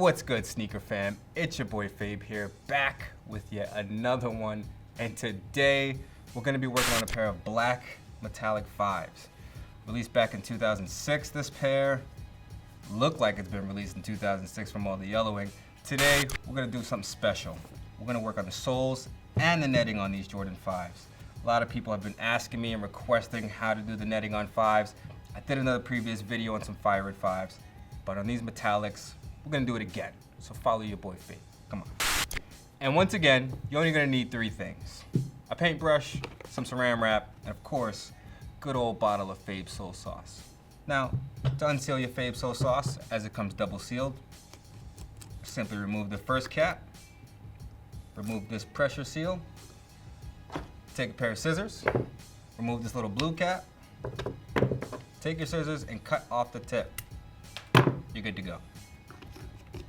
What's good, sneaker fam? It's your boy Fabe here, back with yet another one. And today, we're gonna be working on a pair of black metallic Fabes. Released back in 2006, this pair. Looked like it's been released in 2006 from all the yellowing. Today, we're gonna do something special. We're gonna work on the soles and the netting on these Jordan 5s. A lot of people have been asking me and requesting how to do the netting on 5s. I did another previous video on some fire red 5s, but on these metallics, we're gonna do it again. So follow your boy Fabe, come on. And once again, you're only gonna need 3 things. A paintbrush, some saran wrap, and of course, good old bottle of Fabes Sole Sauce. Now, to unseal your Fabes Sole Sauce, as it comes double sealed, simply remove the first cap, remove this pressure seal, take a pair of scissors, remove this little blue cap, take your scissors and cut off the tip. You're good to go.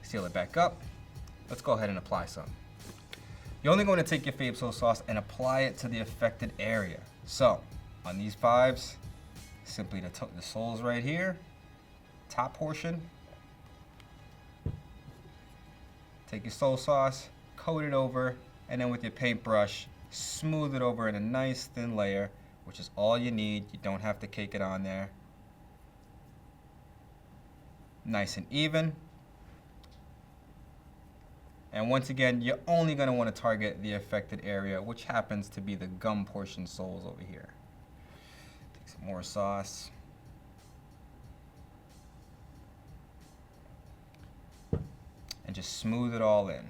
Seal it back up. Let's go ahead and apply some. You're only going to take your Fabes Sole Sauce and apply it to the affected area. So, on these 5s, simply the soles right here, top portion. Take your sole sauce, coat it over, and then with your paintbrush, smooth it over in a nice thin layer, which is all you need. You don't have to cake it on there. Nice and even. And once again, you're only going to want to target the affected area, which happens to be the gum portion soles over here. Take some more sauce. And just smooth it all in.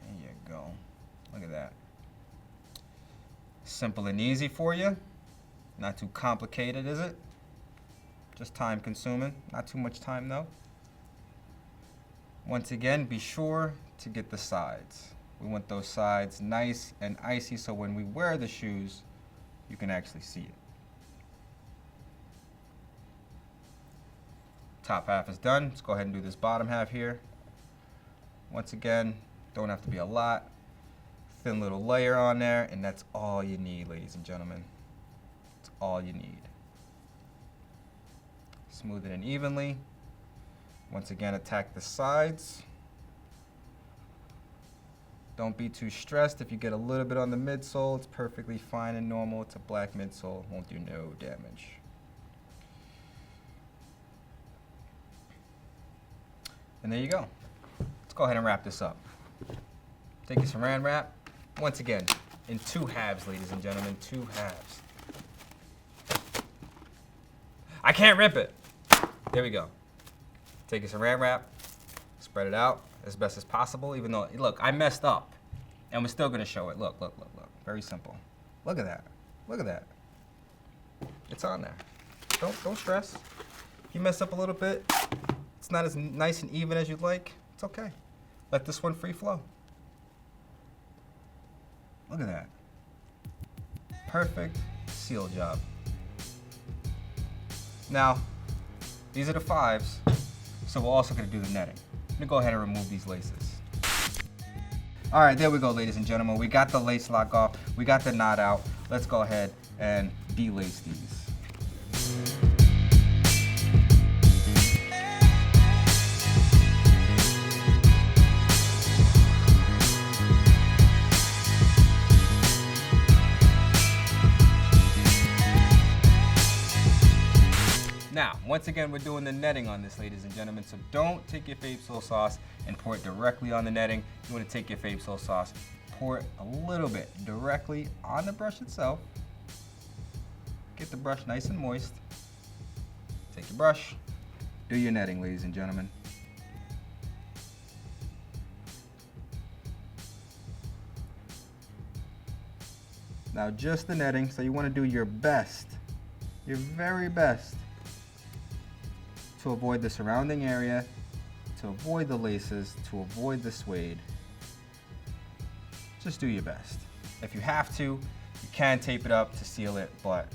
There you go. Look at that. Simple and easy for you. Not too complicated, is it? Just time consuming. Not too much time though. Once again, be sure to get the sides. We want those sides nice and icy so when we wear the shoes, you can actually see it. Top half is done. Let's go ahead and do this bottom half here. Once again, don't have to be a lot. Thin little layer on there, and that's all you need, ladies and gentlemen. That's all you need. Smooth it in evenly. Once again, attack the sides. Don't be too stressed. If you get a little bit on the midsole, it's perfectly fine and normal. It's a black midsole, won't do no damage. And there you go. Let's go ahead and wrap this up. Take your saran wrap. Once again, in 2 halves, ladies and gentlemen, 2 halves. I can't rip it. There we go. Take your saran wrap, spread it out as best as possible, even though, look, I messed up. And we're still gonna show it. Look, look, look, look. Very simple. Look at that. Look at that. It's on there. Don't stress. If you mess up a little bit, it's not as nice and even as you'd like, it's okay. Let this one free flow. Look at that. Perfect seal job. Now, these are the 5s. So we're also going to do the netting. I'm going to go ahead and remove these laces. All right, there we go, ladies and gentlemen. We got the lace lock off. We got the knot out. Let's go ahead and delace these. Now, once again, we're doing the netting on this, ladies and gentlemen, so don't take your Fabes Sole Sauce and pour it directly on the netting. You want to take your Fabes Sole Sauce, pour it a little bit directly on the brush itself. Get the brush nice and moist. Take your brush, do your netting, ladies and gentlemen. Now, just the netting, so you want to do your best, your very best, to avoid the surrounding area, to avoid the laces, to avoid the suede. Just do your best. If you have to, you can tape it up to seal it, but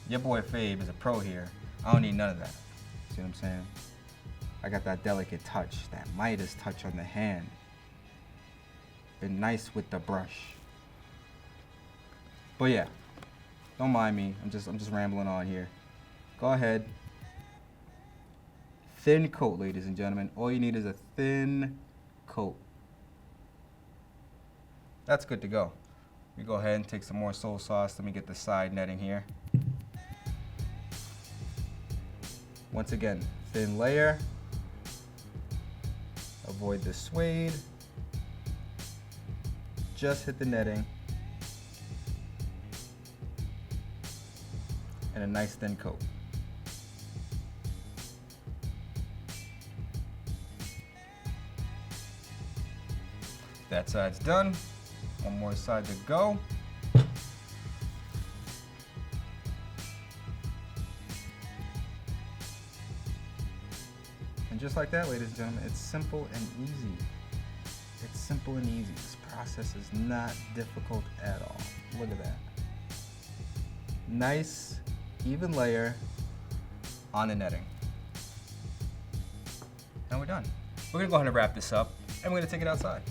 your boy Fabe is a pro here. I don't need none of that. See what I'm saying? I got that delicate touch, that Midas touch on the hand. Been nice with the brush. But yeah, don't mind me. I'm just rambling on here. Go ahead. thin coat, ladies and gentlemen. All you need is a thin coat. That's good to go. We go ahead and take some more sole sauce. Let me get the side netting here. Once again, thin layer. Avoid the suede. Just hit the netting. And a nice thin coat. That side's done. One more side to go. And just like that, ladies and gentlemen, it's simple and easy. It's simple and easy. This process is not difficult at all. Look at that. Nice, even layer on the netting. And we're done. We're gonna go ahead and wrap this up, and we're gonna take it outside.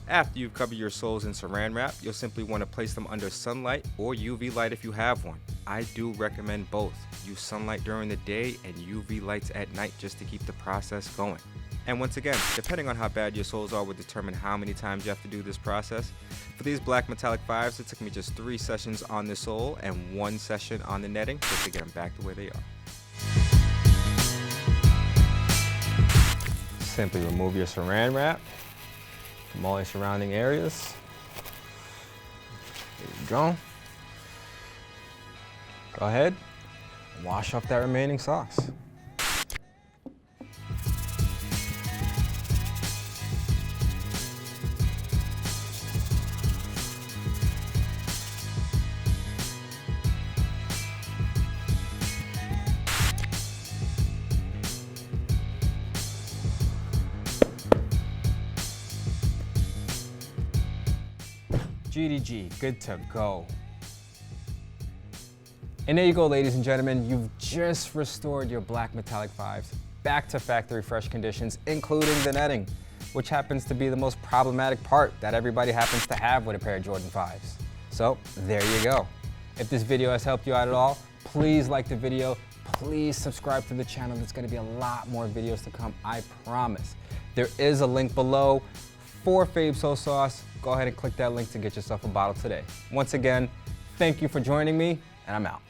After you've covered your soles in saran wrap, you'll simply want to place them under sunlight or UV light if you have one. I do recommend both. Use sunlight during the day and UV lights at night just to keep the process going. And once again, depending on how bad your soles are will determine how many times you have to do this process. For these black metallic 5s, it took me just 3 sessions on the sole and 1 session on the netting just to get them back to where they are. Simply remove your saran wrap from all your surrounding areas. There you go. Go ahead and wash off that remaining sauce. GDG, good to go. And there you go, ladies and gentlemen. You've just restored your black metallic 5s back to factory fresh conditions, including the netting, which happens to be the most problematic part that everybody happens to have with a pair of Jordan 5s. So there you go. If this video has helped you out at all, please like the video. Please subscribe to the channel. There's gonna be a lot more videos to come, I promise. There is a link below for Fabes Sole Sauce. Go ahead and click that link to get yourself a bottle today. Once again, thank you for joining me, and I'm out.